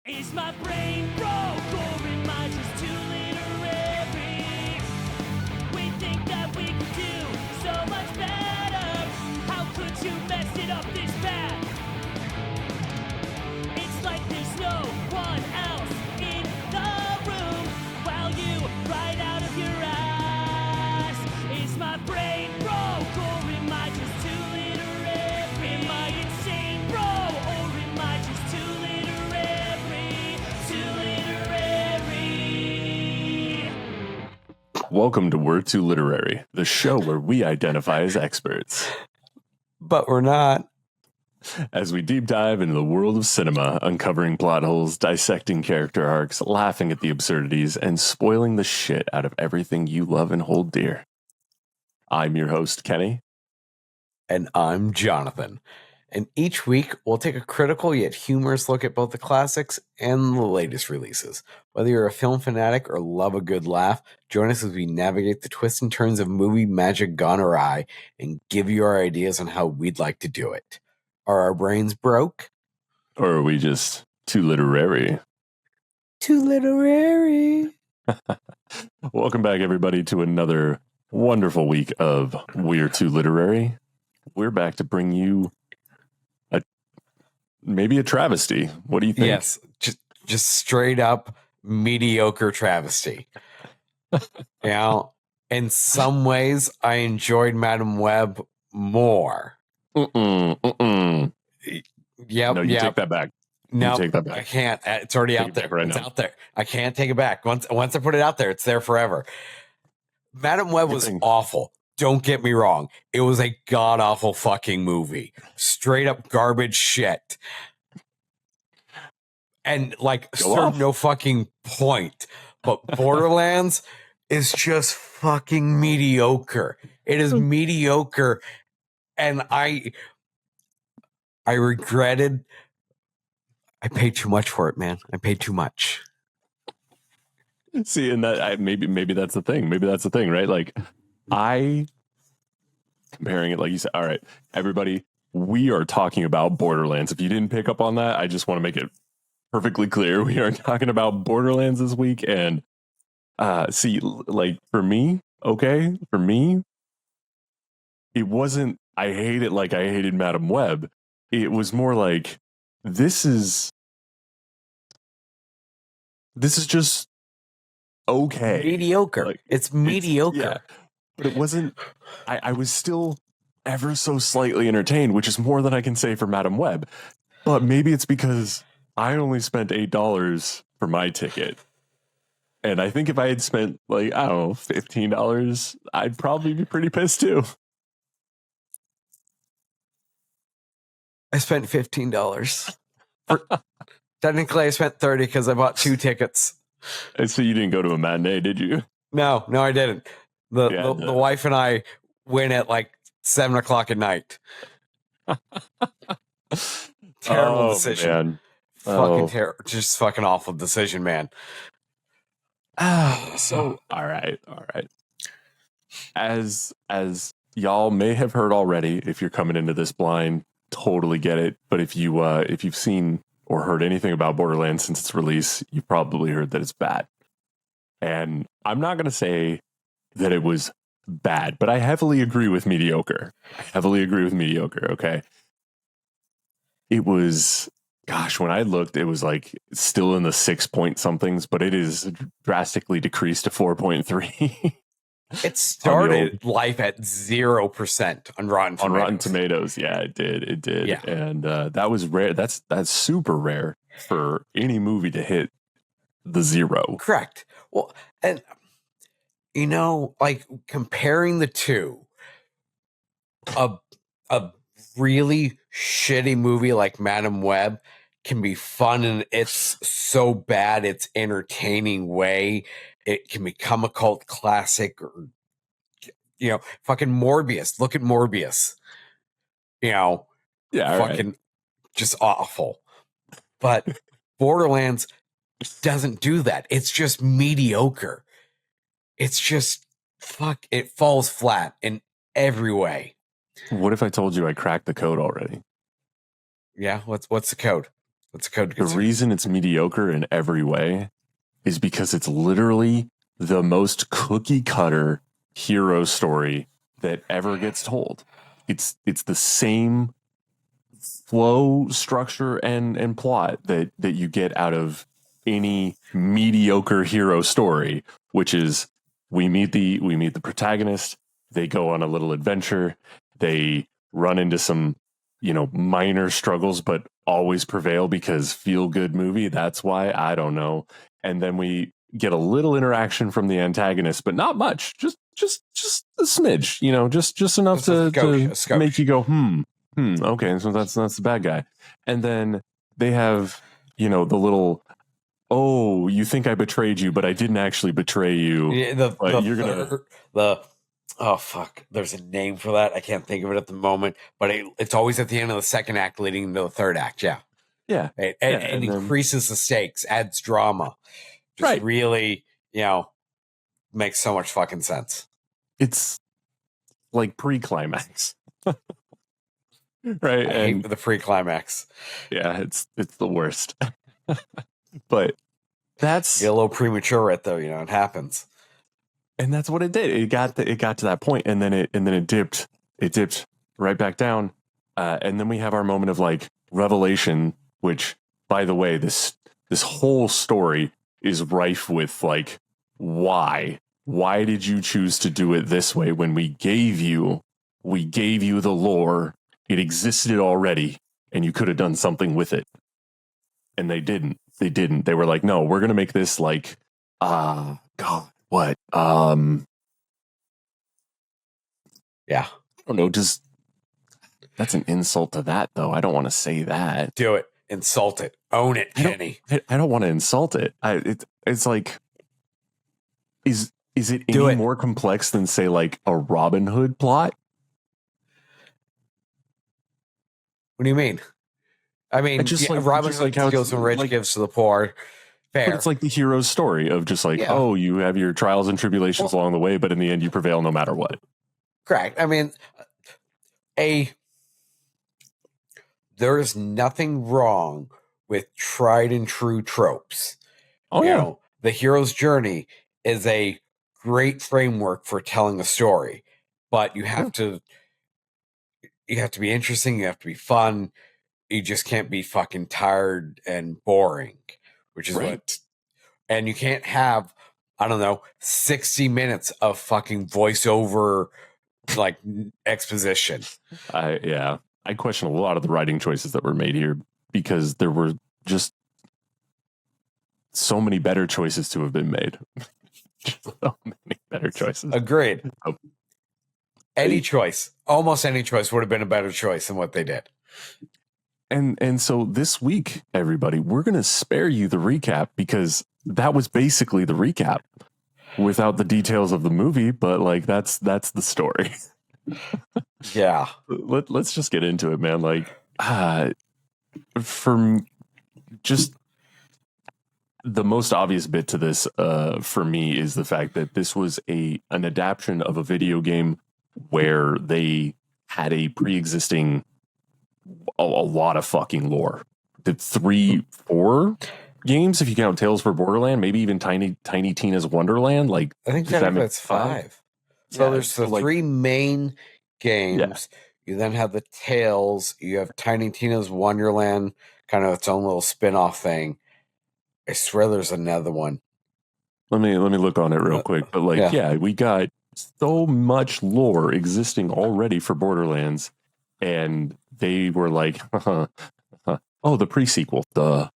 Is my brain broke or am I just too literary? We think that we could do so much better. How could you mess it up this bad? It's like there's no one else in the room while you write out of your ass. Is my brain broke or am I just too literary? Am I insane, bro, or am I just too literary? Too literary. Welcome to We're Too Literary, the show where we identify as experts. But we're not. As we deep dive into the world of cinema, uncovering plot holes, dissecting character arcs, laughing at the absurdities, and spoiling the shit out of everything you love and hold dear. I'm your host, Kenny. And I'm Jonathan. And each week, we'll take a critical yet humorous look at both the classics and the latest releases. Whether you're a film fanatic or love a good laugh, join us as we navigate the twists and turns of movie magic gone awry and give you our ideas on how we'd like to do it. Are our brains broke? Or are we just too literary? Too literary. Welcome back, everybody, to another wonderful week of We're Too Literary. We're back to bring you maybe a travesty. What do you think? Yes, just straight up mediocre travesty. In some ways, I enjoyed Madam Web more. Yep. No, you take that back. No, take that back. I can't. It's already out there. Right It's now. out there. I can't take it back. Once I put it out there, it's there forever. Madam Web was awful. Don't get me wrong. It was a god-awful fucking movie. Straight up garbage shit. And served no fucking point. But Borderlands is just fucking mediocre. It is mediocre. And I regretted I paid too much for it, man. I paid too much. See, and that maybe that's the thing. Maybe that's the thing, right? Like, comparing it, like you said. All right, everybody, we are talking about Borderlands. If you didn't pick up on that, I just want to make it perfectly clear. We are talking about Borderlands this week, and see, like for me, it wasn't. I hate it like I hated Madam Web. It was more like this is just okay. Mediocre. Like, it's mediocre. Yeah, but it wasn't. I was still ever so slightly entertained, which is more than I can say for Madam Web. But maybe it's because I only spent $8 for my ticket. And I think if I had spent $15, I'd probably be pretty pissed too. I spent $15. Technically, I spent $30 because I bought 2 tickets. And so you didn't go to a matinee, did you? No, I didn't. The wife and I went at 7:00 at night. Terrible decision. Man. Fucking terrible. Just fucking awful decision, man. So all right. As y'all may have heard already, if you're coming into this blind, totally get it. But if you've seen or heard anything about Borderlands since its release, you've probably heard that it's bad. And I'm not going to say that it was bad, but I heavily agree with mediocre. Okay. It was, gosh, when I looked, it was still in the 6 point somethings, but it is drastically decreased to 4.3. It started life at 0% on Rotten Tomatoes. On Rotten Tomatoes, yeah, it did. Yeah. And that was rare. That's super rare for any movie to hit the 0. Correct. Well, and comparing the two, a really shitty movie like Madam Web can be fun and it's so bad it's entertaining way. It can become a cult classic, or fucking Morbius. Look at Morbius. Yeah, fucking right. Just awful. But Borderlands doesn't do that. It's just mediocre. It's just it falls flat in every way. What if I told you I cracked the code already? Yeah, what's the code? That's a code to The consider. reason it's mediocre in every way is because it's literally the most cookie cutter hero story that ever gets told. It's the same flow, structure, and plot that you get out of any mediocre hero story, which is we meet the protagonist, they go on a little adventure, they run into some minor struggles but always prevail because feel good movie, that's why, I don't know. And then we get a little interaction from the antagonist, but not much, just a smidge, just enough Just a to skosh. make you go okay, so that's the bad guy. And then they have the little, oh, you think I betrayed you, but I didn't actually betray you. Yeah, But you're gonna oh fuck, there's a name for that. I can't think of it at the moment, but it's always at the end of the second act leading into the third act. Yeah. yeah, And and then- increases the stakes, adds drama. Just Right. really, makes so much fucking sense. it's like pre-climax. Right. I And hate the pre-climax. yeah, it's the worst. But that's Get a little premature, it though. It happens. and that's what it did. It got to that point, and then it dipped right back down. And then we have our moment of like revelation, which, by the way, this whole story is rife with like, why did you choose to do it this way when we gave you the lore? It existed already, and you could have done something with it. And they didn't. They were like, no, we're gonna make this like, God, what? Yeah. I don't know. That's an insult to that, though. I don't want to say that. Do it. Insult it. Own it, Kenny. I don't want to insult it. It's like, is it Do any it. more complex than, say, like a Robin Hood plot? What do you mean? I mean, Robin Hood steals from rich, gives to the poor. Fair. But it's like the hero's story of just like, Yeah. oh, you have your trials and tribulations along the way, but in the end, you prevail no matter what. Correct. I mean, there is nothing wrong with tried and true tropes. Oh, yeah. The hero's journey is a great framework for telling a story, but you have to be interesting. You have to be fun. You just can't be fucking tired and boring, which is Right. and you can't have, I don't know, 60 minutes of fucking voiceover, like exposition. I question a lot of the writing choices that were made here because there were just so many better choices to have been made. So many better choices. Agreed. Oh. Almost any choice would have been a better choice than what they did. And so this week, everybody, we're going to spare you the recap because that was basically the recap without the details of the movie. But like, that's the story. Yeah. Let's just get into it, man. Like, for just the most obvious bit to this, for me, is the fact that this was an adaptation of a video game where they had a pre-existing a lot of fucking lore. The 3-4 games, if you count Tales for Borderland, maybe even Tiny Tina's Wonderland. Like, I think that's 5. So there's the 3 main games. Yeah. You then have the Tales. You have Tiny Tina's Wonderland, kind of its own little spin-off thing. I swear there's another one. Let me look on it real quick. But like, we got so much lore existing already for Borderlands, and they were like, oh, the pre-sequel, the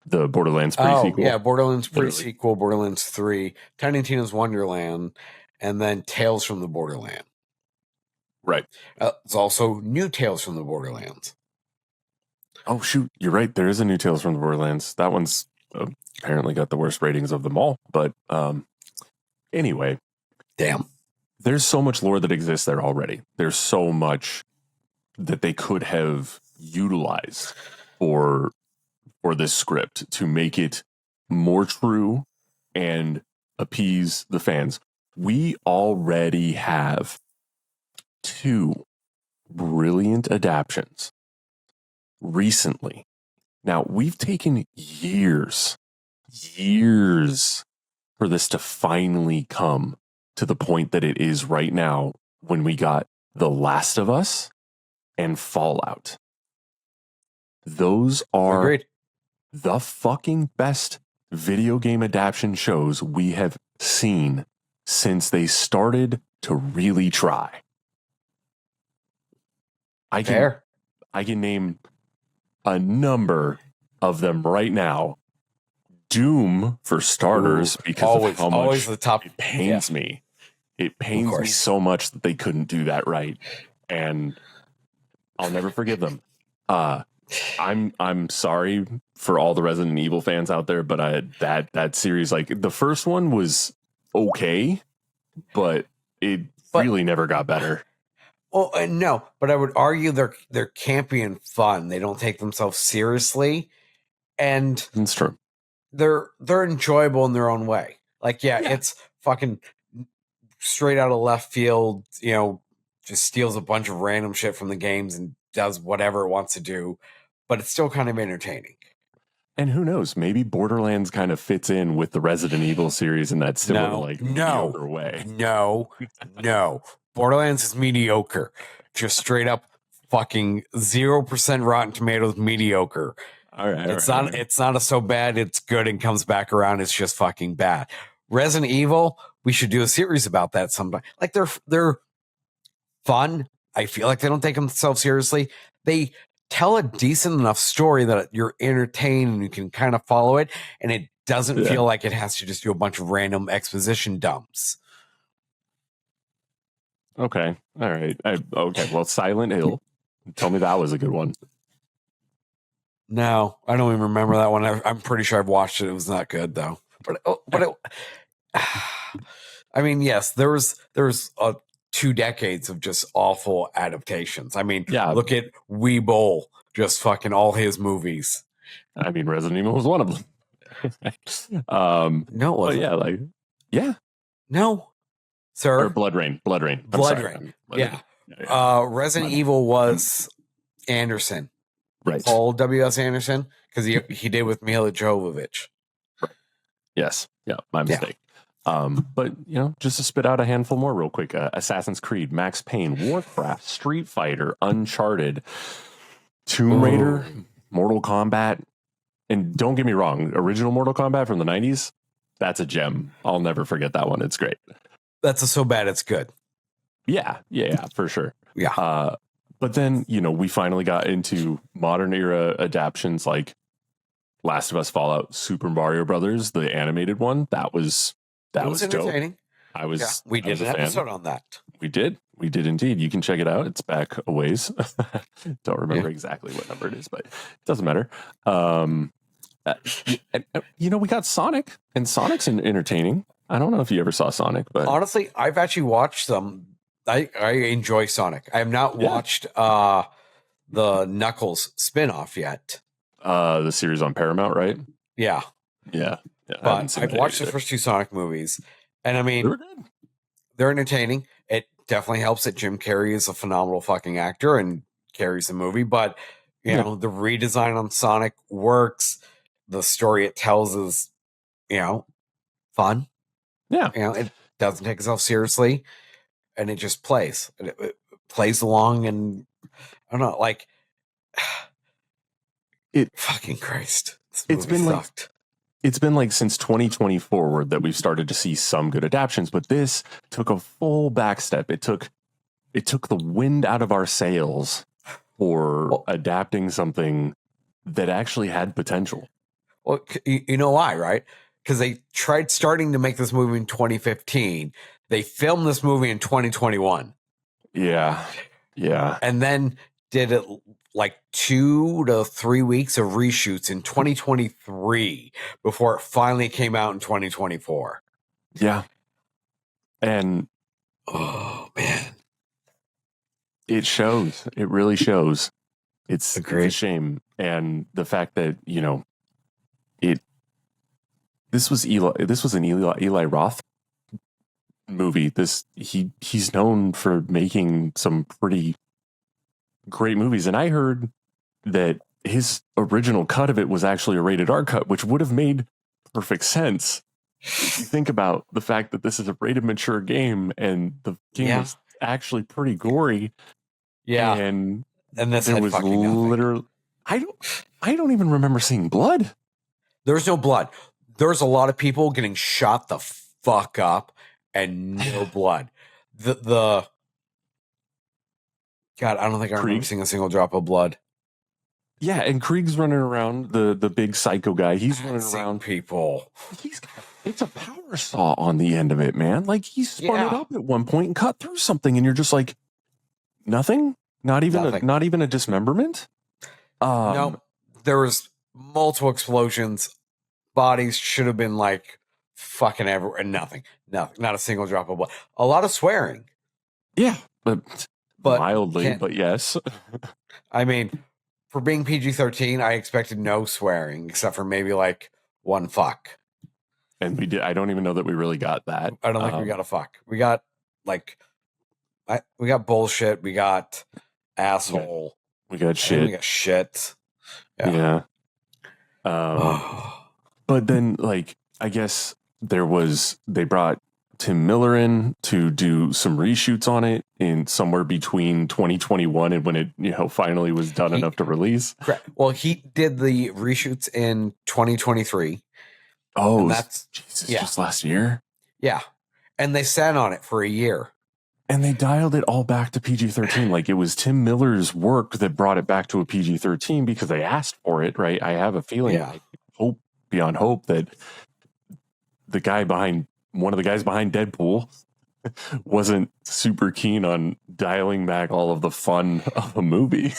Borderlands pre-sequel. Oh, yeah, Borderlands pre-sequel, Borderlands 3, Tiny Tina's Wonderland, and then Tales from the Borderland. Right. It's also new Tales from the Borderlands. Oh, shoot. You're right. There is a new Tales from the Borderlands. That one's apparently got the worst ratings of them all. But anyway. Damn. There's so much lore that exists there already. There's so much that they could have utilized for this script to make it more true and appease the fans. We already have 2 brilliant adaptations recently. Now, we've taken years for this to finally come to the point that it is right now when we got The Last of Us and Fallout. Those are Agreed. the fucking best video game adaptation shows we have seen since they started to really try. I can name a number of them right now. Doom, for starters, because of how much the top. it pains me. It pains me so much that they couldn't do that right, and I'll never forgive them. I'm sorry for all the Resident Evil fans out there, but that series, like the first one was okay, but it really never got better. Oh, no, but I would argue they're campy and fun. They don't take themselves seriously, and That's true. They're enjoyable in their own way. Like, yeah, it's fucking straight out of left field. You know, just steals a bunch of random shit from the games and does whatever it wants to do, but it's still kind of entertaining. And who knows? Maybe Borderlands kind of fits in with the Resident Evil series in that similar, mediocre way. No. Borderlands is mediocre. Just straight up fucking 0% Rotten Tomatoes mediocre. All right. It's not a so bad it's good and comes back around. It's just fucking bad. Resident Evil, we should do a series about that sometime. Like they're fun. I feel like they don't take themselves seriously. They tell a decent enough story that you're entertained and you can kind of follow it, and it doesn't feel like it has to just do a bunch of random exposition dumps. Okay. All right. Okay. Well, Silent Hill. Tell me that was a good one. No, I don't even remember that one. I'm pretty sure I've watched it. It was not good though. I mean, yes, there was 2 decades of just awful adaptations. I mean, look at Weeble, just fucking all his movies. I mean, Resident Evil was one of them. No, it wasn't. No, sir. Or Blood Rain. Blood Rain. Yeah. Resident Evil was Anderson. Right. Paul W.S. Anderson, because he did with Mila Jovovich. Right. Yes. Yeah, my mistake. But, just to spit out a handful more real quick. Assassin's Creed, Max Payne, Warcraft, Street Fighter, Uncharted, Tomb Raider, Mortal Kombat. And don't get me wrong, original Mortal Kombat from the 90s, that's a gem. I'll never forget that one. It's great. That's so bad it's good. Yeah, for sure. Yeah. But then, we finally got into modern era adaptions like Last of Us, Fallout, Super Mario Brothers, the animated one. That was entertaining. Dope. We did an episode on that. We did indeed. You can check it out. It's back a ways. Don't remember exactly what number it is, but it doesn't matter. We got Sonic, and Sonic's entertaining. I don't know if you ever saw Sonic, but honestly, I've actually watched some. I enjoy Sonic. I have not watched the Knuckles spinoff yet. The series on Paramount, right? Yeah. But I've watched the first 2 Sonic movies, and I mean, they're entertaining. It definitely helps that Jim Carrey is a phenomenal fucking actor and carries the movie. But the redesign on Sonic works. The story it tells is, fun. Yeah. It doesn't take itself seriously. And it just plays. It plays along, and I don't know, like fucking Christ. It's been like since 2020 forward that we've started to see some good adaptions, but this took a full back step. It took the wind out of our sails for adapting something that actually had potential. Well, you know why, right? Because they tried starting to make this movie in 2015. They filmed this movie in 2021. Yeah. And then did it like 2 to 3 weeks of reshoots in 2023 before it finally came out in 2024. Yeah. And oh man, it shows. It really shows. It's a shame. And the fact that, this was an Eli Roth movie. He's known for making some pretty great movies. And I heard that his original cut of it was actually a rated R cut, which would have made perfect sense. If you think about the fact that this is a rated mature game and the game was actually pretty gory. Yeah. And this there had was fucking nothing. literally, I don't even remember seeing blood. There's no blood. There's a lot of people getting shot the fuck up and no blood. The God, I don't think I remember seeing a single drop of blood. Yeah, and Krieg's running around, the big psycho guy. He's running around people. It's a power saw on the end of it, man. Like he spun it up at one point and cut through something, and you're just like, nothing? Not even a dismemberment? No, there was multiple explosions. Bodies should have been like fucking everywhere, and nothing. Not a single drop of blood. A lot of swearing. Yeah, but mildly, but yes. I mean, for being PG-13, I expected no swearing except for maybe like one fuck. And we did. I don't even know that we really got that. I don't think we got a fuck. We got like, we got bullshit. We got asshole. We got shit. We got shit. Yeah. But then, like, I guess they brought Tim Miller in to do some reshoots on it in somewhere between 2021 and when it, finally was done enough to release. Correct. Well, he did the reshoots in 2023. Oh, and that's just last year. Yeah. And they sat on it for a year. And they dialed it all back to PG-13. Like it was Tim Miller's work that brought it back to a PG-13 because they asked for it, right? I have a feeling, hope beyond hope, that one of the guys behind Deadpool wasn't super keen on dialing back all of the fun of a movie.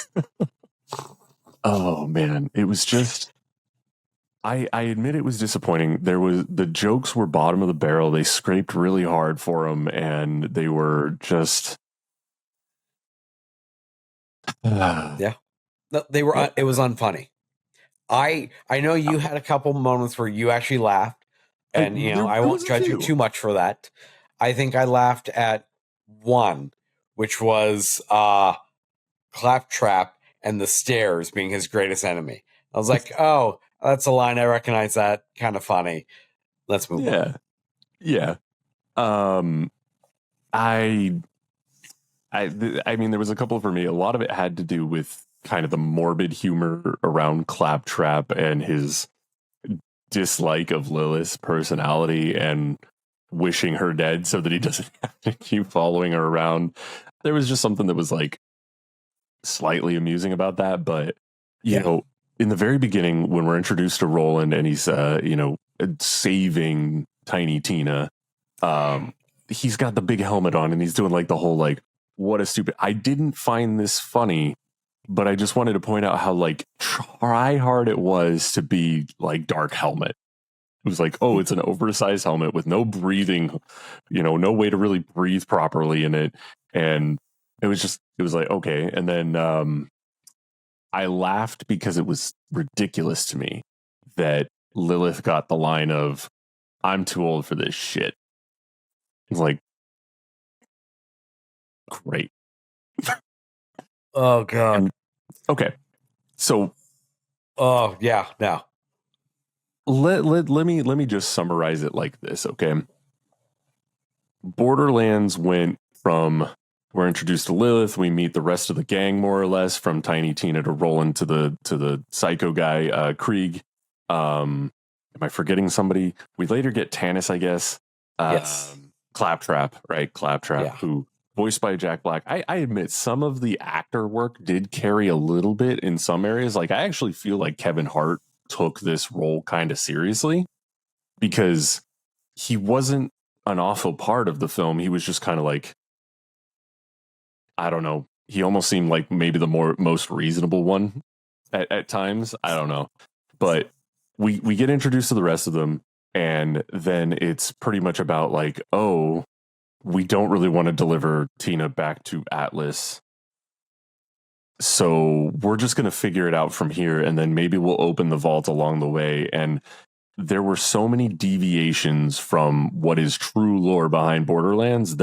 Oh man, it was just, I admit it was disappointing. The jokes were bottom of the barrel. They scraped really hard for them, and they were just yeah. No, they were. It was unfunny. I know you had a couple moments where you actually laughed, and I won't judge you too much for that. I think I laughed at one, which was Claptrap and the stairs being his greatest enemy. I was like, oh, that's a line I recognize. That kind of funny. Let's move on. Yeah. I mean, there was a couple for me. A lot of it had to do with kind of the morbid humor around Claptrap and his dislike of Lilith's personality and wishing her dead so that he doesn't have to keep following her around. There was just something that was like slightly amusing about that. But, you know, in the very beginning, when we're introduced to Roland and he's, saving Tiny Tina, he's got the big helmet on and he's doing like the whole, like, what a stupid, I didn't find this funny, but I just wanted to point out how like try hard it was to be like Dark Helmet. It was like, oh, it's an oversized helmet with no breathing, no way to really breathe properly in it. And it was like, okay. And then I laughed because it was ridiculous to me that Lilith got the line of, I'm too old for this shit. It's like, great. Oh God. Okay. So oh yeah, now let me just summarize it like this, okay? Borderlands went from, we're introduced to Lilith, we meet the rest of the gang more or less, from Tiny Tina to Roland to the psycho guy, Krieg. Am I forgetting somebody? We later get Tannis, I guess. Yes. Claptrap, right? Claptrap, who voiced by Jack Black. I admit some of the actor work did carry a little bit in some areas. Like I actually feel like Kevin Hart took this role kind of seriously because he wasn't an awful part of the film. He was just kind of like, I don't know. He almost seemed like maybe the most reasonable one at times. I don't know. But we get introduced to the rest of them. And then it's pretty much about like, oh, we don't really want to deliver Tina back to Atlas. So we're just going to figure it out from here. And then maybe we'll open the vault along the way. And there were so many deviations from what is true lore behind Borderlands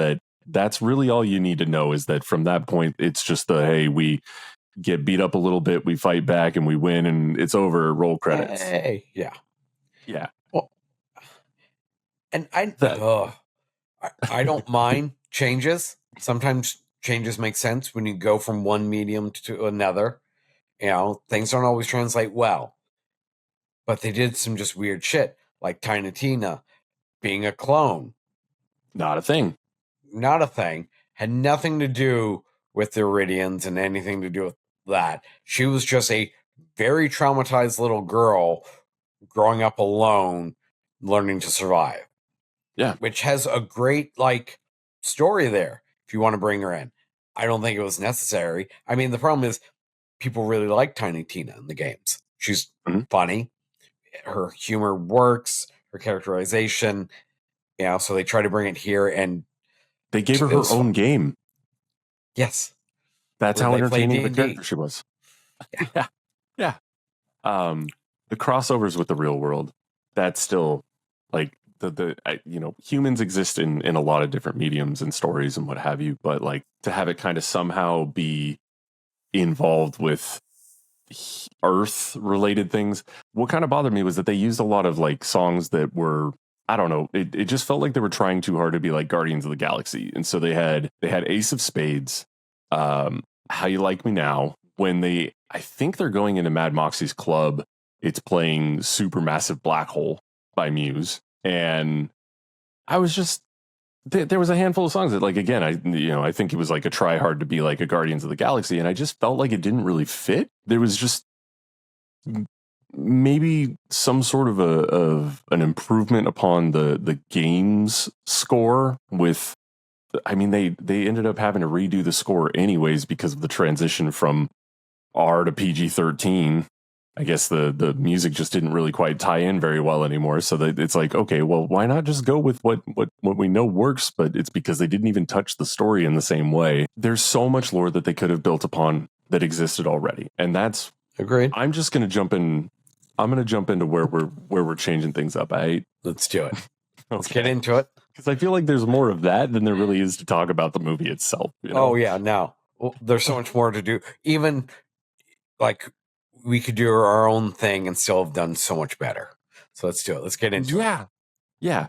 that's really all you need to know, is that from that point, it's just the, hey, we get beat up a little bit, we fight back and we win and it's over, roll credits. Hey, yeah. Yeah. Well, and I don't mind changes. Sometimes changes make sense when you go from one medium to another. You know, things don't always translate well. But they did some just weird shit, like Tiny Tina being a clone. Not a thing. Not a thing. Had nothing to do with the Iridians and anything to do with that. She was just a very traumatized little girl growing up alone, learning to survive. Yeah. Which has a great, like, story there if you want to bring her in. I don't think it was necessary. I mean, the problem is people really like Tiny Tina in the games. She's funny. Her humor works. Her characterization. You know, so they try to bring it here, and they gave her own game. Yes. That's how entertaining the character she was. Yeah. Yeah. The crossovers with the real world, that's still like humans exist in a lot of different mediums and stories and what have you, but like to have it kind of somehow be involved with Earth related things. What kind of bothered me was that they used a lot of like songs that were, I don't know, it just felt like they were trying too hard to be like Guardians of the Galaxy. And so they had Ace of Spades, How You Like Me Now. When I think they're going into Mad Moxie's club, it's playing Supermassive Black Hole by Muse. And I was just, there was a handful of songs that, like, again, I think it was like a try hard to be like a Guardians of the Galaxy. And I just felt like it didn't really fit. There was just maybe some sort of an improvement upon the game's score with, I mean, they ended up having to redo the score anyways because of the transition from R to PG-13. I guess the music just didn't really quite tie in very well anymore. So that it's like, okay, well, why not just go with what we know works? But it's because they didn't even touch the story in the same way. There's so much lore that they could have built upon that existed already, and that's agreed. I'm just going to jump in. I'm going to jump into where we're changing things up. Let's do it. Okay. Let's get into it, because I feel like there's more of that than there really is to talk about the movie itself. You know? Oh yeah, no, there's so much more to do. Even like we could do our own thing and still have done so much better. So let's do it. Let's get into it. Yeah.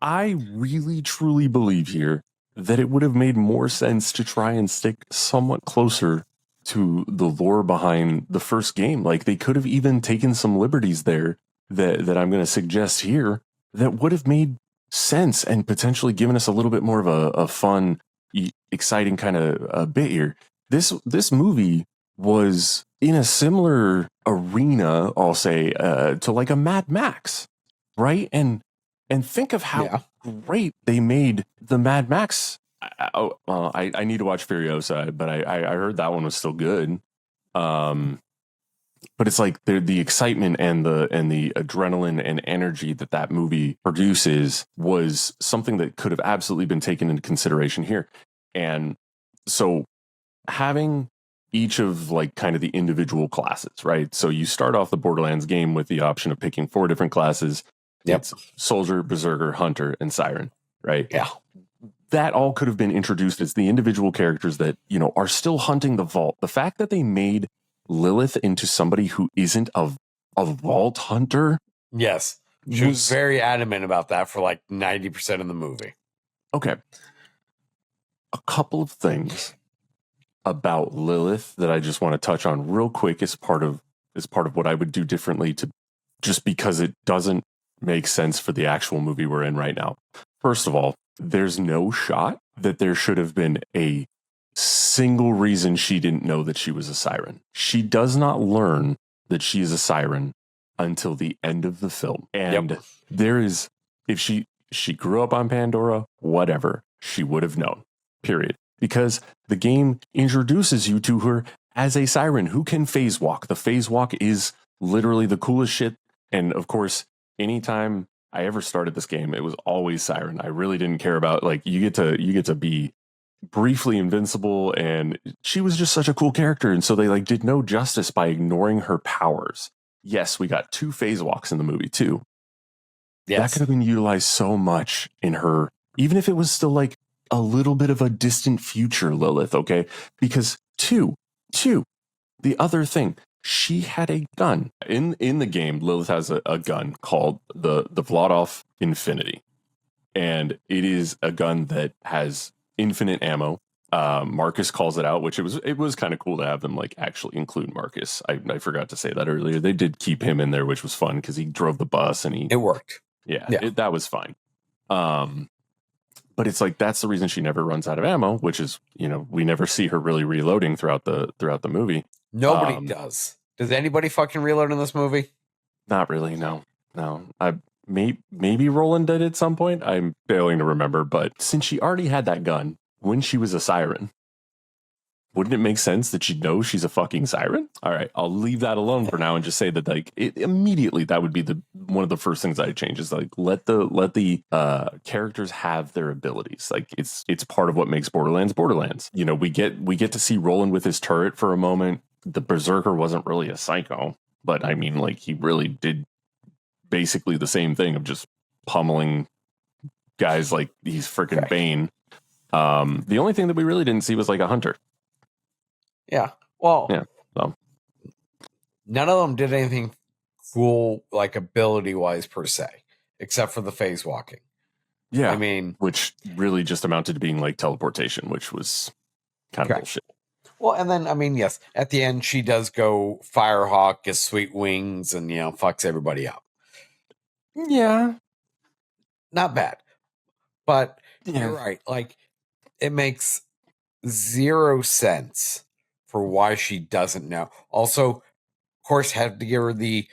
I really truly believe here that it would have made more sense to try and stick somewhat closer to the lore behind the first game. Like they could have even taken some liberties there that I'm going to suggest here that would have made sense and potentially given us a little bit more of a fun, exciting kind of bit here. This movie was in a similar arena, I'll say, to like a Mad Max, right? And think of how great they made the Mad Max. I need to watch Furiosa, but I heard that one was still good. But it's like the excitement and the adrenaline and energy that movie produces was something that could have absolutely been taken into consideration here. And so having each of like kind of the individual classes, right? So you start off the Borderlands game with the option of picking 4 different classes. Yep. It's Soldier, Berserker, Hunter, and Siren, right? Yeah. That all could have been introduced as the individual characters that, are still hunting the vault. The fact that they made Lilith into somebody who isn't a vault hunter. Yes. She was very adamant about that for like 90% of the movie. Okay. A couple of things about Lilith that I just want to touch on real quick as part of what I would do differently just because it doesn't make sense for the actual movie we're in right now. First of all, there's no shot that there should have been a single reason she didn't know that she was a siren. She does not learn that she is a siren until the end of the film. And there is, if she grew up on Pandora, whatever, she would have known, period. Because the game introduces you to her as a siren who can phase walk. The phase walk is literally the coolest shit. And of course, anytime I ever started this game, it was always siren. I really didn't care about, like, you get to be briefly invincible, and she was just such a cool character. And so they like did no justice by ignoring her powers. Yes, we got 2 phase walks in the movie too. Yes. That could have been utilized so much in her, even if it was still like a little bit of a distant future Lilith, okay? Because two, The other thing, she had a gun. In the game, Lilith has a gun called the Vladov Infinity. And it is a gun that has infinite ammo. Marcus calls it out, which it was kind of cool to have them like actually include Marcus. I forgot to say that earlier. They did keep him in there, which was fun because he drove the bus and it worked. Yeah. That was fine. But it's like that's the reason she never runs out of ammo, which is, you know, we never see her really reloading throughout the movie. Nobody does. Does anybody fucking reload in this movie? Not really. No. Maybe Roland did at some point. I'm failing to remember. But since she already had that gun when she was a siren, wouldn't it make sense that she knows she's a fucking siren? All right, I'll leave that alone for now and just say that like immediately that would be one of the first things I'd change is like let the characters have their abilities. Like it's part of what makes Borderlands. You know, we get to see Roland with his turret for a moment. The Berserker wasn't really a psycho, but I mean, like he really did basically the same thing of just pummeling guys like he's freaking Bane. The only thing that we really didn't see was like a hunter. Yeah. Well, yeah. So. None of them did anything cool, like ability wise per se, except for the phase walking. Yeah. I mean, which really just amounted to being like teleportation, which was kind of bullshit. Well, and then, I mean, yes, at the end, she does go Firehawk, gets sweet wings, and, you know, fucks everybody up. Yeah. Not bad. But you're right. Like, it makes 0 sense for why she doesn't know. Also, of course, had to give her the,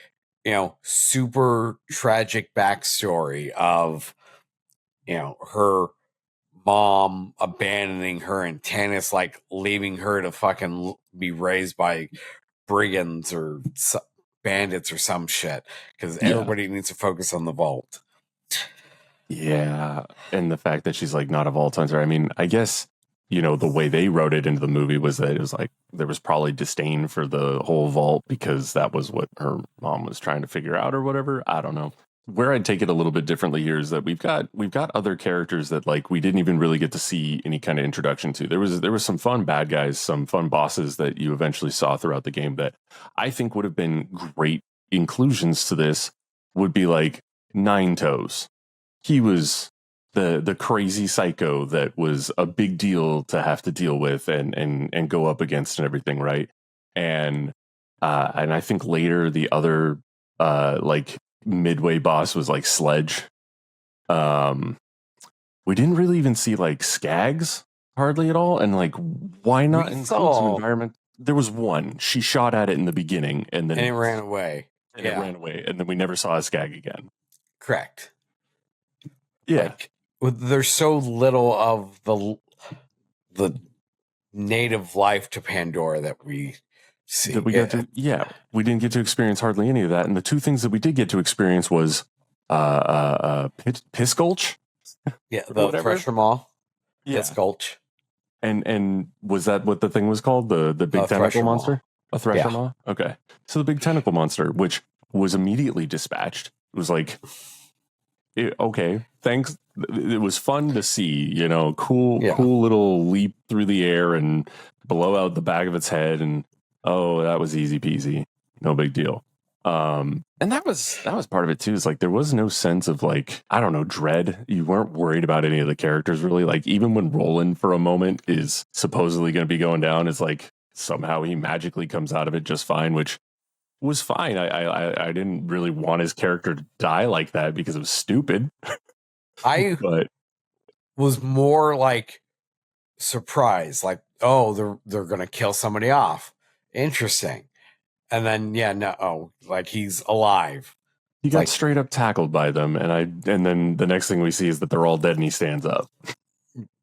you know, super tragic backstory of, you know, her mom abandoning her and Tannis like leaving her to fucking be raised by brigands or bandits or some shit because everybody needs to focus on the vault. Yeah, and the fact that she's like not a vault hunter. I mean, I guess, you know, the way they wrote it into the movie was that it was like there was probably disdain for the whole vault because that was what her mom was trying to figure out or whatever. I don't know. Where I'd take it a little bit differently here is that we've got other characters that like we didn't even really get to see any kind of introduction to. There was some fun bad guys, some fun bosses that you eventually saw throughout the game that I think would have been great inclusions to this. Would be like Nine Toes. He was the crazy psycho that was a big deal to have to deal with and go up against and everything, right? And I think later the other like midway boss was like Sledge. We didn't really even see like Skags hardly at all, and like why not include some environment? There was one. She shot at it in the beginning, and then it ran away. And it ran away, and then we never saw a Skag again. Correct. Yeah. Like, there's so little of the native life to Pandora that we see. That we got to, we didn't get to experience hardly any of that. And the two things that we did get to experience was Piss Gulch. Yeah, the Thresher Maw. Piss Gulch. And was that what the thing was called? The big tentacle monster? A Thresher Maw? Okay. So the big tentacle monster, which was immediately dispatched. It was like, okay, thanks. It was fun to see, you know, cool little leap through the air and blow out the back of its head. And that was easy peasy. No big deal. And that was part of it too. Is like, there was no sense of like, I don't know, dread. You weren't worried about any of the characters really. Like even when Roland for a moment is supposedly going to be going down, it's like somehow he magically comes out of it just fine, which was fine. I didn't really want his character to die like that because it was stupid. But was more like surprised, like, oh, they're gonna kill somebody off. Interesting. And then like he's alive. He got straight up tackled by them, and then the next thing we see is that they're all dead and he stands up.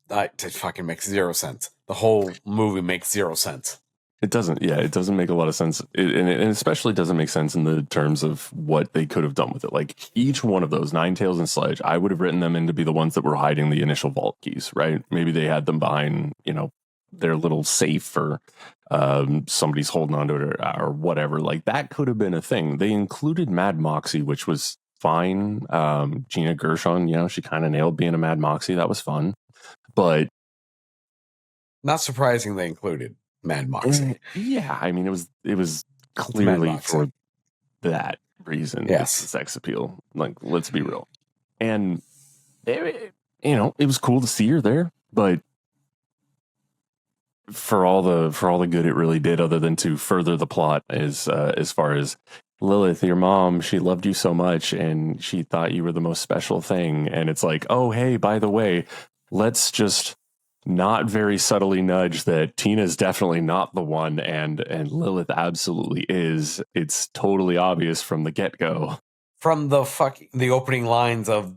It fucking makes 0 sense. The whole movie makes 0 sense. It doesn't. Yeah, it doesn't make a lot of sense. And especially doesn't make sense in the terms of what they could have done with it. Like each one of those, Ninetails and Sledge, I would have written them in to be the ones that were hiding the initial vault keys, right? Maybe they had them behind, you know, their little safe or somebody's holding onto it or whatever. Like that could have been a thing. They included Mad Moxie, which was fine. Gina Gershon, you know, she kind of nailed being a Mad Moxie. That was fun. But not surprising they included Mad Moxie. Yeah, I mean, it was Mad clearly Moxie. for that reason. Yes. It's the sex appeal. Like, let's be real. And it was cool to see her there, but for all the good it really did, other than to further the plot, is as far as Lilith, your mom, she loved you so much and she thought you were the most special thing. And it's like, oh, hey, by the way, let's just not very subtly nudge that Tina's definitely not the one, and Lilith absolutely is. It's totally obvious from the get-go. From the opening lines of,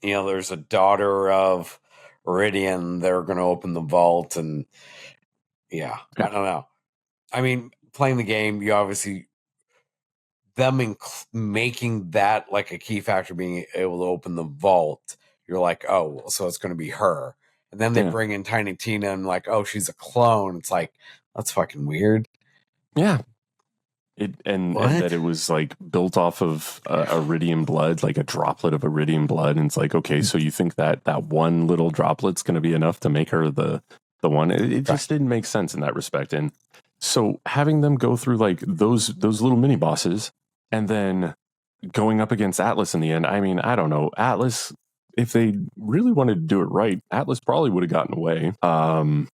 there's a daughter of Iridian, they're going to open the vault, and I don't know. I mean, playing the game, you obviously, them making that like a key factor, being able to open the vault, you're like, oh, well, so it's going to be her. And then they bring in Tiny Tina and like, oh, she's a clone. It's like, that's fucking weird. Yeah. And that it was like built off of iridium blood, like a droplet of iridium blood. And it's like, okay, so you think that one little droplet's going to be enough to make her the one? It just didn't make sense in that respect. And so having them go through like those little mini bosses and then going up against Atlas in the end, I mean, I don't know. Atlas, if they really wanted to do it right, Atlas probably would have gotten away.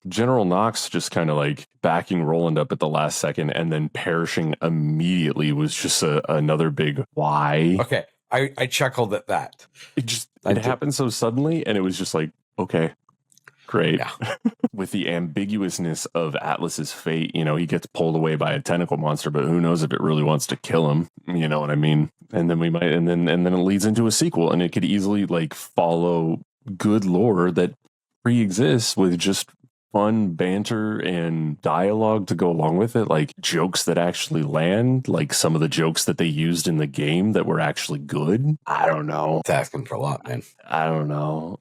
General Knox just kind of like backing Roland up at the last second and then perishing immediately was just another big why. Okay, I chuckled at that. It happened so suddenly, and it was just like, okay, great. Yeah. With the ambiguousness of Atlas's fate, he gets pulled away by a tentacle monster, but who knows if it really wants to kill him? You know what I mean? And then and then it leads into a sequel, and it could easily like follow good lore that pre-exists with just fun banter and dialogue to go along with it, like jokes that actually land, like some of the jokes that they used in the game that were actually good. I don't know. It's asking for a lot, man. I don't know.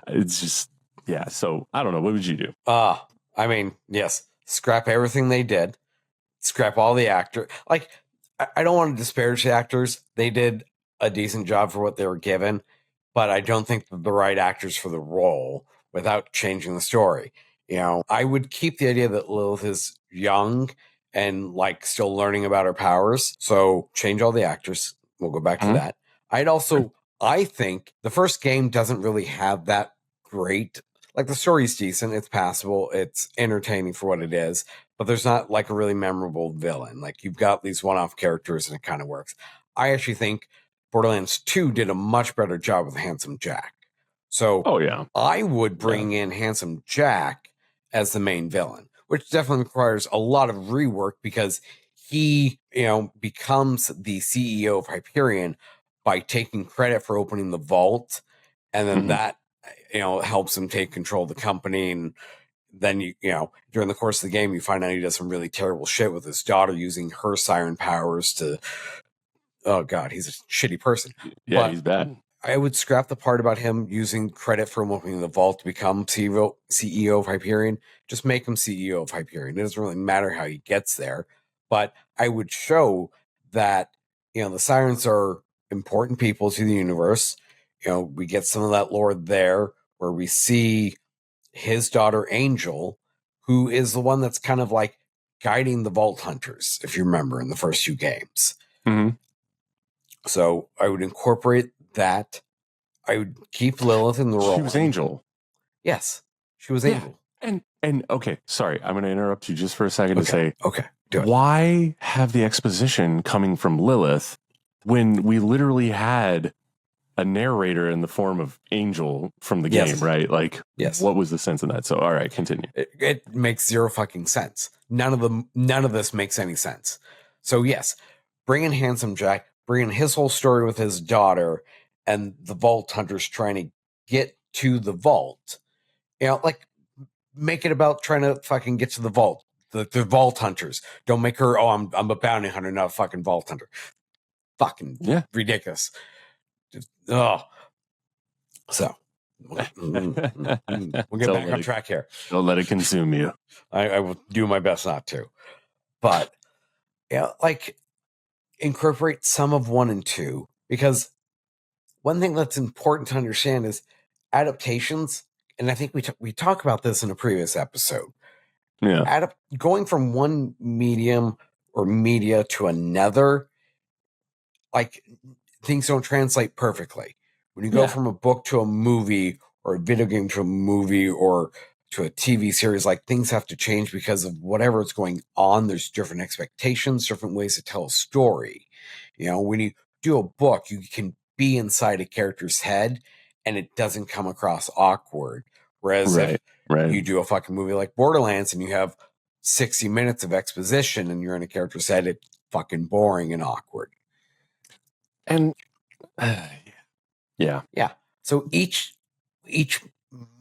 It's just, yeah. So I don't know. What would you do? I mean, yes, scrap everything they did, scrap all the actor. Like, I don't want to disparage the actors. They did a decent job for what they were given, but I don't think they're the right actors for the role without changing the story. I would keep the idea that Lilith is young and like still learning about her powers. So change all the actors. We'll go back to that. I think the first game doesn't really have that great, like the story's decent, it's passable, it's entertaining for what it is, but there's not like a really memorable villain. Like you've got these one-off characters and it kind of works. I actually think Borderlands 2 did a much better job with Handsome Jack. So I would bring in Handsome Jack as the main villain, which definitely requires a lot of rework because he, becomes the CEO of Hyperion by taking credit for opening the vault, and then that helps him take control of the company. And then during the course of the game, you find out he does some really terrible shit with his daughter using her siren powers to. Oh God, he's a shitty person. Yeah, he's bad. I would scrap the part about him using credit for opening the vault to become CEO of Hyperion. Just make him CEO of Hyperion. It doesn't really matter how he gets there, but I would show that the sirens are important people to the universe. We get some of that lore there where we see his daughter Angel, who is the one that's kind of like guiding the Vault Hunters, if you remember, in the first few games. Mm-hmm. So I would incorporate that. I would keep Lilith in the role. She was Angel. Yes, she was Angel. And okay, sorry, I'm going to interrupt you just for a second to say, why have the exposition coming from Lilith when we literally had a narrator in the form of Angel from the game, right? Like, what was the sense in that? So, all right, continue. It makes zero fucking sense. None of this makes any sense. So yes, bring in Handsome Jack, bring in his whole story with his daughter and the Vault Hunters trying to get to the vault. Like make it about trying to fucking get to the vault. The Vault Hunters. Don't make her, I'm a bounty hunter, not a fucking Vault Hunter. Fucking ridiculous. So we'll get back on track here. Don't let it consume you. I will do my best not to. But like incorporate some of 1 and 2, because one thing that's important to understand is adaptations, and I think we talk about this in a previous episode. Yeah. Going from one medium or media to another, like, things don't translate perfectly. When you go Yeah. from a book to a movie, or a video game to a movie, or to a TV series, like, things have to change because of whatever is going on. There's different expectations, different ways to tell a story. When you do a book, you can be inside a character's head and it doesn't come across awkward. Whereas if Right. you do a fucking movie like Borderlands and you have 60 minutes of exposition and you're in a character's head, it's fucking boring and awkward. And yeah. So each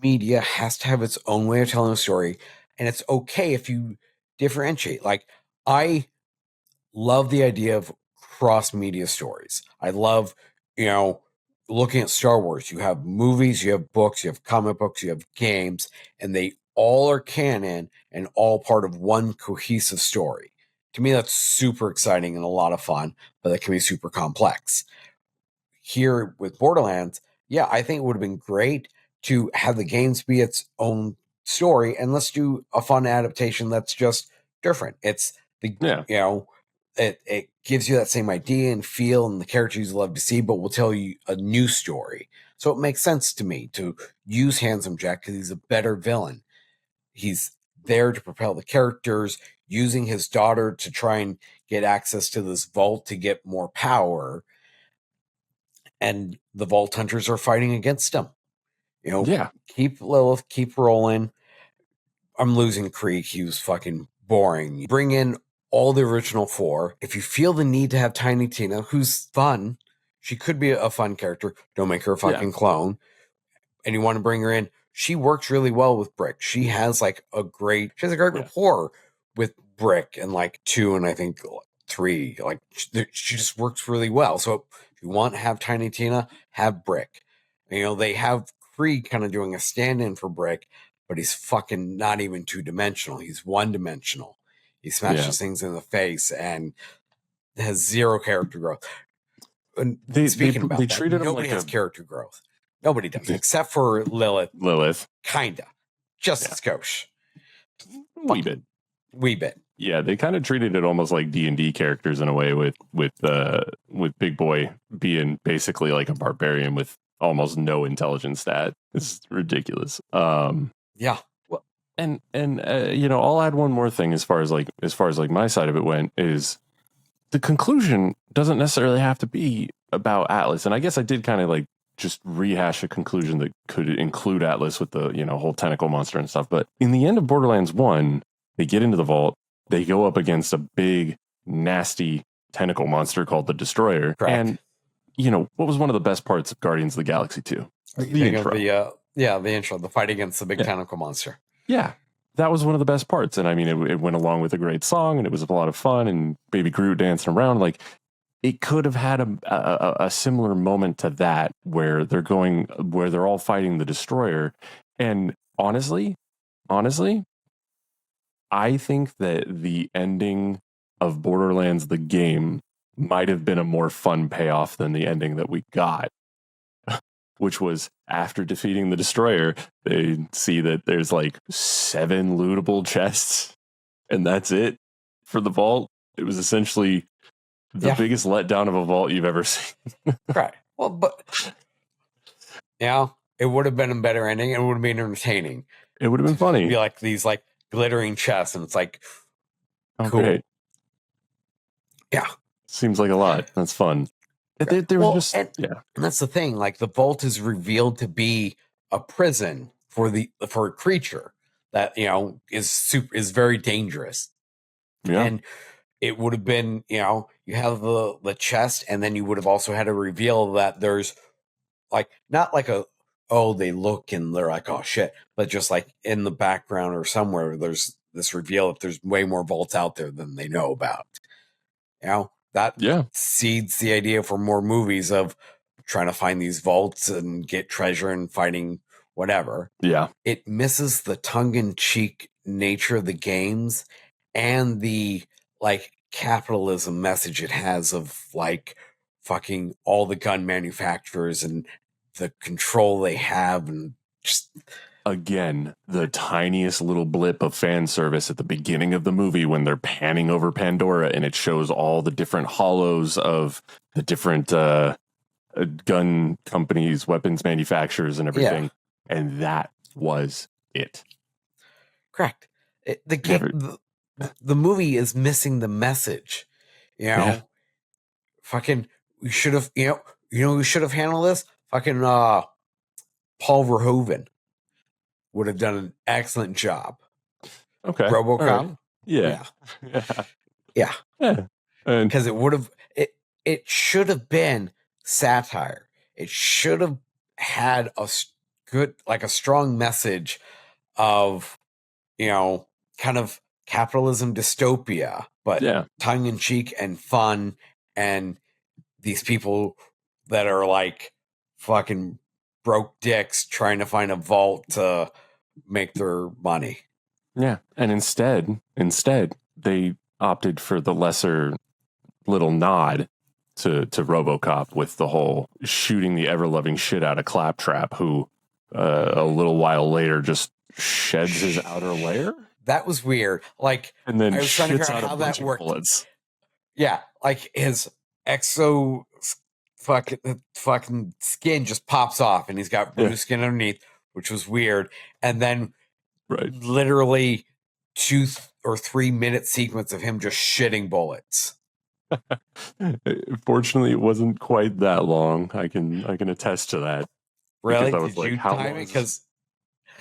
media has to have its own way of telling a story, and it's okay if you differentiate. Like, I love the idea of cross media stories. I love, looking at Star Wars. You have movies, you have books, you have comic books, you have games, and they all are canon and all part of one cohesive story. To me, that's super exciting and a lot of fun, but that can be super complex. Here with Borderlands, yeah, I think it would have been great to have the games be its own story, and let's do a fun adaptation that's just different. It's it gives you that same idea and feel and the characters you love to see, but will tell you a new story. So it makes sense to me to use Handsome Jack because he's a better villain. He's there to propel the characters, using his daughter to try and get access to this vault to get more power, and the Vault Hunters are fighting against him. Keep Lilith, keep rolling. I'm losing Creek. He was fucking boring. Bring in all the original four. If you feel the need to have Tiny Tina, who's fun, she could be a fun character. Don't make her a fucking clone. And you want to bring her in. She works really well with Brick. She has a great rapport with Brick and 2 and I think 3. She just works really well. So if you want to have Tiny Tina, have Brick. They have Krieg kind of doing a stand-in for Brick, but he's fucking not even 2-dimensional. He's 1-dimensional. He smashes things in the face and has zero character growth. And They nobody treated him like has character growth. Nobody does, except for Lilith. Kinda. Just a skosh. Wee bit. Yeah, they kind of treated it almost like D&D characters in a way, with Big Boy being basically like a barbarian with almost no intelligence stat. It's ridiculous. Yeah. Well, and I'll add one more thing as far as my side of it went, is the conclusion doesn't necessarily have to be about Atlas. And I guess I did kind of just rehash a conclusion that could include Atlas with the, whole tentacle monster and stuff. But in the end of Borderlands 1, they get into the vault, they go up against a big, nasty tentacle monster called the Destroyer. Correct. And, what was one of the best parts of Guardians of the Galaxy 2? The intro. The intro, the fight against the big tentacle monster. Yeah. That was one of the best parts. And I mean, it went along with a great song, and it was a lot of fun, and Baby Groot dancing around. It could have had a similar moment to that, where they're all fighting the Destroyer. And honestly, I think that the ending of Borderlands, the game, might have been a more fun payoff than the ending that we got, which was after defeating the Destroyer, they see that there's 7 lootable chests, and that's it for the vault. It was essentially the biggest letdown of a vault you've ever seen. Right. Well, but it would have been a better ending. It would have been entertaining. It would have been funny. It'd be these glittering chests, and it's cool. Great. Yeah. Seems like a lot. That's fun. There was and that's the thing. The vault is revealed to be a prison for a creature that is very dangerous. Yeah. And it would have been, you have the chest, and then you would have also had to reveal that there's not they look and they're oh shit, but just in the background or somewhere there's this reveal that there's way more vaults out there than they know about. That seeds the idea for more movies of trying to find these vaults and get treasure and fighting whatever. Yeah. It misses the tongue-in-cheek nature of the games and the capitalism message it has of fucking all the gun manufacturers and the control they have, and just again, the tiniest little blip of fan service at the beginning of the movie when they're panning over Pandora and it shows all the different hollows of the different gun companies, weapons manufacturers, and everything. Yeah. And that was it. Correct. The movie is missing the message. You know, Yeah. fucking, we should have, who should have handled this? Fucking Paul Verhoeven would have done an excellent job. Okay. RoboCop. Right. Yeah. Yeah. Yeah. And Because it should have been satire. It should have had a strong message of, kind of capitalism dystopia, but tongue in cheek and fun, and these people that are like fucking broke dicks trying to find a vault to make their money. Yeah. And instead they opted for the lesser little nod to RoboCop with the whole shooting the ever-loving shit out of Claptrap, who a little while later just sheds his outer layer. That was weird. Like, and then I was trying to figure shits out how that worked. Bullets. Yeah, like his fucking skin just pops off, and he's got blue skin underneath, which was weird. And then, literally 2 or 3 minute sequence of him just shitting bullets. Fortunately, it wasn't quite that long. I can attest to that. Really? Because I was Did you time it? Because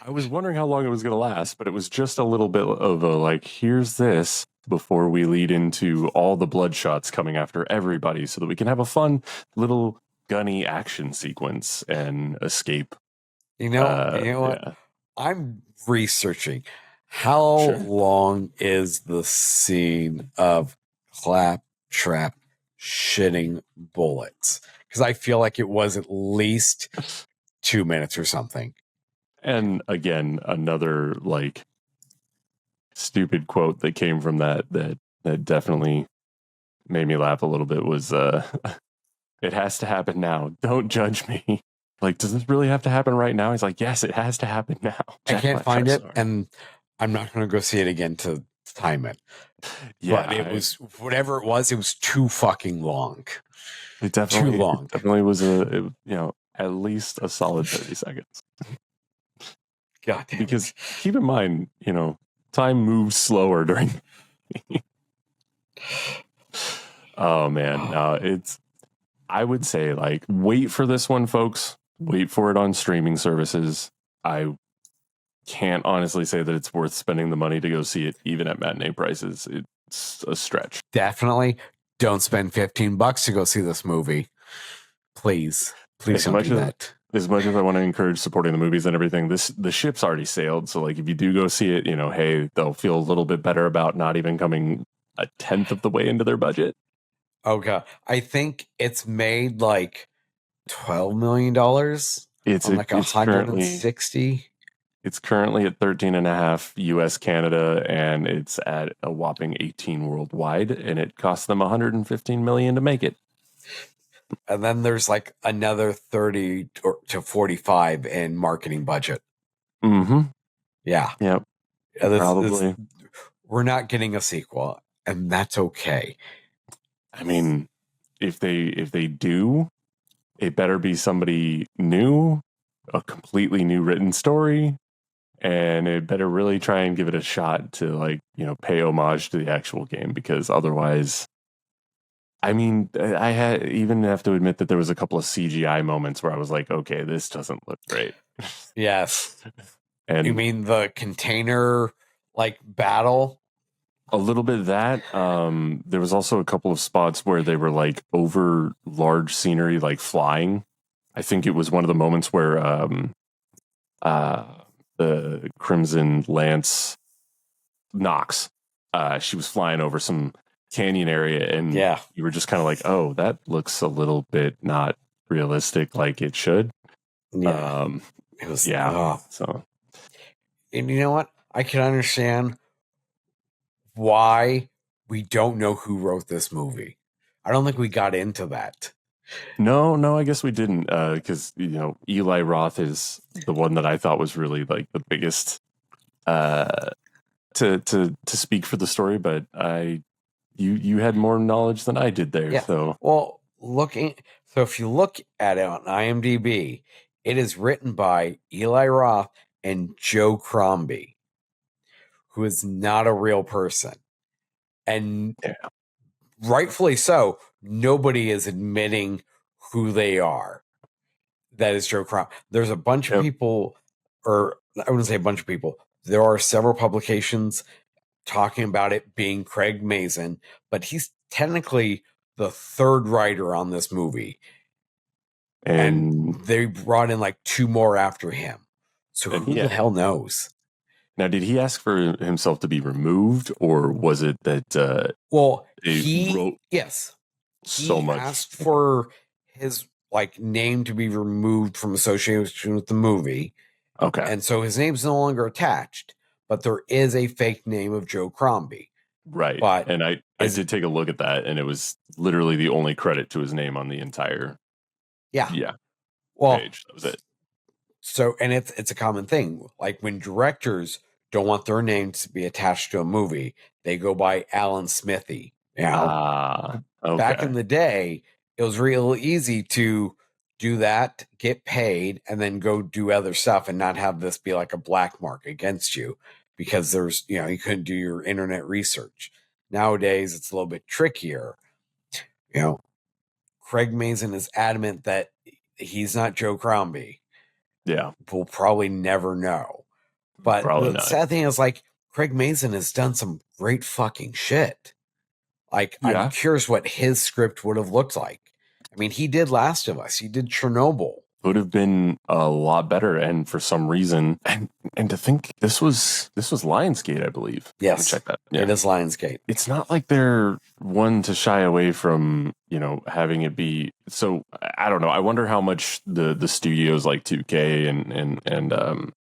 I was wondering how long it was going to last, but it was just a little bit of a like, here's this before we lead into all the bloodshots coming after everybody, so that we can have a fun little gunny action sequence and escape. You know what? Yeah. I'm researching how long is the scene of Claptrap shitting bullets, because I feel like it was at least 2 minutes or something. And again, another like stupid quote that came from that definitely made me laugh a little bit was it has to happen now. Don't judge me. Like, does this really have to happen right now? He's like, yes, it has to happen now. I can't find it, and I'm not going to go see it again to time it. Yeah, but it was whatever it was too fucking long. It definitely, too long. It definitely was at least a solid 30 seconds. God damn because it. Keep in mind, time moves slower during. Oh man, I would say like wait for this one, folks. Wait for it on streaming services. I can't honestly say that it's worth spending the money to go see it, even at matinee prices. It's a stretch. Definitely don't spend $15 to go see this movie. Please don't do that. As much as I want to encourage supporting the movies and everything, the ship's already sailed. So like if you do go see it, hey, they'll feel a little bit better about not even coming a tenth of the way into their budget. Okay. I think it's made like $12 million. It's on like 160. It's currently at 13.5 US Canada, and it's at a whopping 18 worldwide, and it cost them 115 million to make it. And then there's like another 30 to 45 in marketing budget. Mm-hmm. Yeah. Yep. Probably. We're not getting a sequel, and that's okay. I mean, if they do, it better be somebody new, a completely new written story, and it better really try and give it a shot to pay homage to the actual game, because otherwise, I mean, I even have to admit that there was a couple of CGI moments where I was like, okay, this doesn't look great. Yes. And you mean the container battle? A little bit of that. There was also a couple of spots where they were over large scenery, flying. I think it was one of the moments where the Crimson Lance Knox, she was flying over some canyon area, and you were just kind of like, oh, that looks a little bit not realistic like it should. Yeah. It was, so. And you know what? I can understand why we don't know who wrote this movie. I don't think we got into that. No, I guess we didn't, because Eli Roth is the one that I thought was really like the biggest uh, to speak for the story, but you had more knowledge than I did there. Yeah. So Well, so if you look at it on IMDb, it is written by Eli Roth and Joe Crombie, who is not a real person. And yeah, rightfully so, nobody is admitting who they are. That is Joe Crombie. There's a bunch of Yep. people, or I wouldn't say a bunch of people. There are several publications talking about it being Craig Mazin, but he's technically the third writer on this movie. And they brought in like 2 more after him. So who the hell knows? Now, did he ask for himself to be removed, or was it that? Well, he wrote yes, so he much. asked for his like name to be removed from association with the movie. Okay, And so his name's no longer attached, but there is a fake name of Joe Crombie. right. But and I did take a look at that, and it was literally the only credit to his name on the entire well, page. That was it. So, and it's a common thing. Like when directors don't want their names to be attached to a movie, they go by Alan Smithy. Okay. Back in the day, it was real easy to do that, get paid, and then go do other stuff and not have this be like a black mark against you because there's, you couldn't do your internet research. Nowadays, it's a little bit trickier. Craig Mazin is adamant that he's not Joe Crombie. Yeah. We'll probably never know. But the sad thing is, like, Craig Mazin has done some great fucking shit. Like, I'm curious what his script would have looked like. I mean, he did Last of Us. He did Chernobyl. Would have been a lot better, and for some reason, and to think this was Lionsgate, I believe. Yes, check that. Yeah. It is Lionsgate. It's not like they're one to shy away from having it be. So I don't know. I wonder how much the studios like 2K and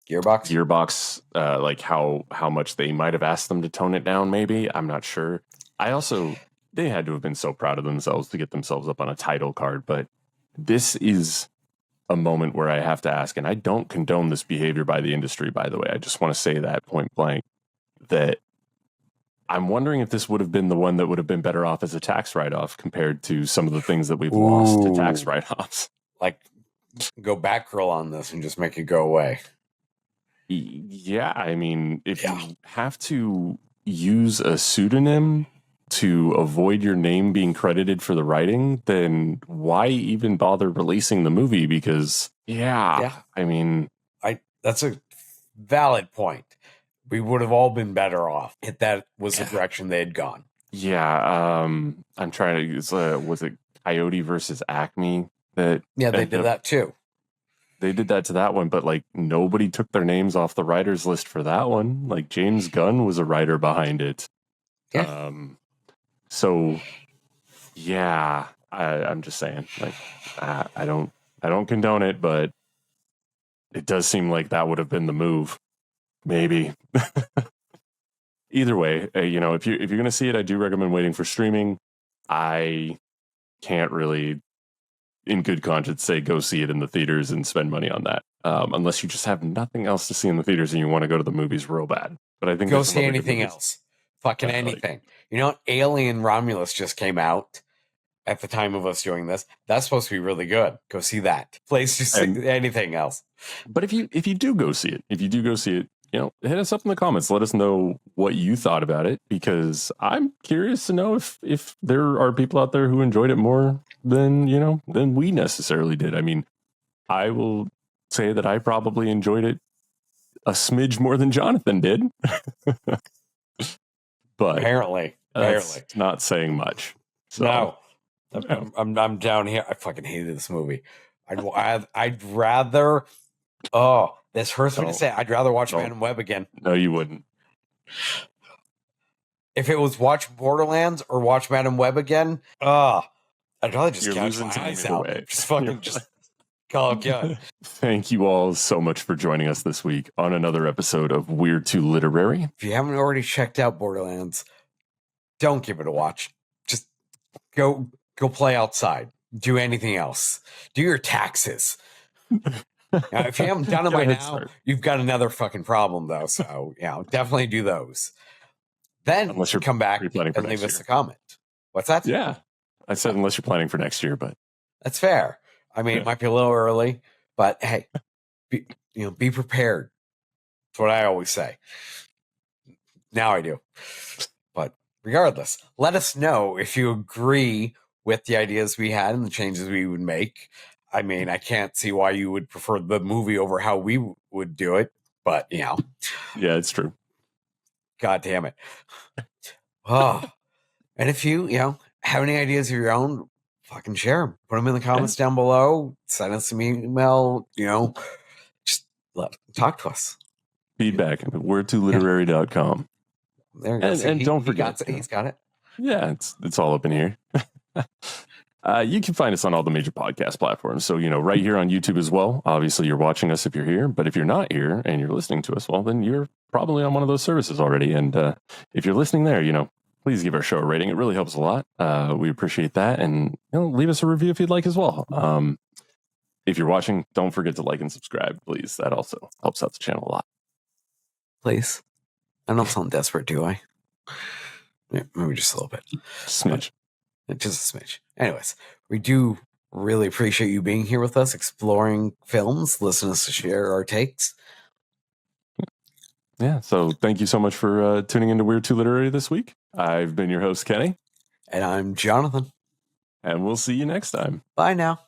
Gearbox like how much they might have asked them to tone it down. Maybe, I'm not sure. They had to have been so proud of themselves to get themselves up on a title card, but this is a moment where I have to ask, and I don't condone this behavior by the industry, by the way. I just want to say that point blank, that I'm wondering if this would have been the one that would have been better off as a tax write-off compared to some of the things that we've lost to tax write-offs. Like, go Batgirl on this and just make it go away. Yeah, I mean, if you have to use a pseudonym to avoid your name being credited for the writing, then why even bother releasing the movie? Because I mean, that's a valid point. We would have all been better off if that was the direction they had gone. Yeah, I'm trying to. Was it Coyote versus Acme? They did that too. They did that to that one, but like nobody took their names off the writers list for that one. Like James Gunn was a writer behind it. Yeah. So, yeah, I'm just saying, like, I don't condone it, but it does seem like that would have been the move. Maybe. Either way, if you're going to see it, I do recommend waiting for streaming. I can't really, in good conscience, say go see it in the theaters and spend money on that, unless you just have nothing else to see in the theaters and you want to go to the movies real bad. But I think go see anything else. Fucking anything. Alien Romulus just came out at the time of us doing this. That's supposed to be really good. Go see that. Please just anything else. But if you do go see it, hit us up in the comments. Let us know what you thought about it, because I'm curious to know if there are people out there who enjoyed it more than we necessarily did. I mean, I will say that I probably enjoyed it a smidge more than Jonathan did. But apparently not saying much. So, no, I'm down here. I fucking hated this movie. I'd rather. Oh, this hurts me to say. I'd rather watch Madam Web again. No, you wouldn't. If it was watch Borderlands or watch Madam Web again, I'd rather just gouge my eyes out. Just fucking call it good. Thank you all so much for joining us this week on another episode of Weird to Literary. If you haven't already checked out Borderlands, don't give it a watch. Just go play outside. do anything else. Do your taxes. Now, if you haven't done it by now, you've got another fucking problem, though. So, definitely do those. Then Unless you're come back pre-planning for and leave next us year. a comment. What's that? Yeah. I said unless you're planning for next year, but That's fair. I mean, it might be a little early, but hey, be prepared. That's what I always say. Now I do. But regardless, let us know if you agree with the ideas we had and the changes we would make. I mean, I can't see why you would prefer the movie over how we would do it, but yeah, it's true. God damn it. Oh, and if you have any ideas of your own, fucking share them. Put them in the comments down below. Send us some email. Just talk to us. Feedback at wordtoliterary.com. There you go. And don't forget, he's got it. Yeah, it's all up in here. You can find us on all the major podcast platforms. So, right here on YouTube as well. Obviously, you're watching us if you're here. But if you're not here and you're listening to us, well, then you're probably on one of those services already. And if you're listening there, please give our show a rating. It really helps a lot. We appreciate that. And leave us a review if you'd like as well. If you're watching, don't forget to like and subscribe, please. That also helps out the channel a lot. Please. I don't sound desperate, do I? Yeah, maybe just a little bit. Smidge. Just a smidge. Anyways, we do really appreciate you being here with us, exploring films, listening to us share our takes. Yeah, so thank you so much for tuning into We're Too Literary this week. I've been your host, Kenny. And I'm Jonathan. And we'll see you next time. Bye now.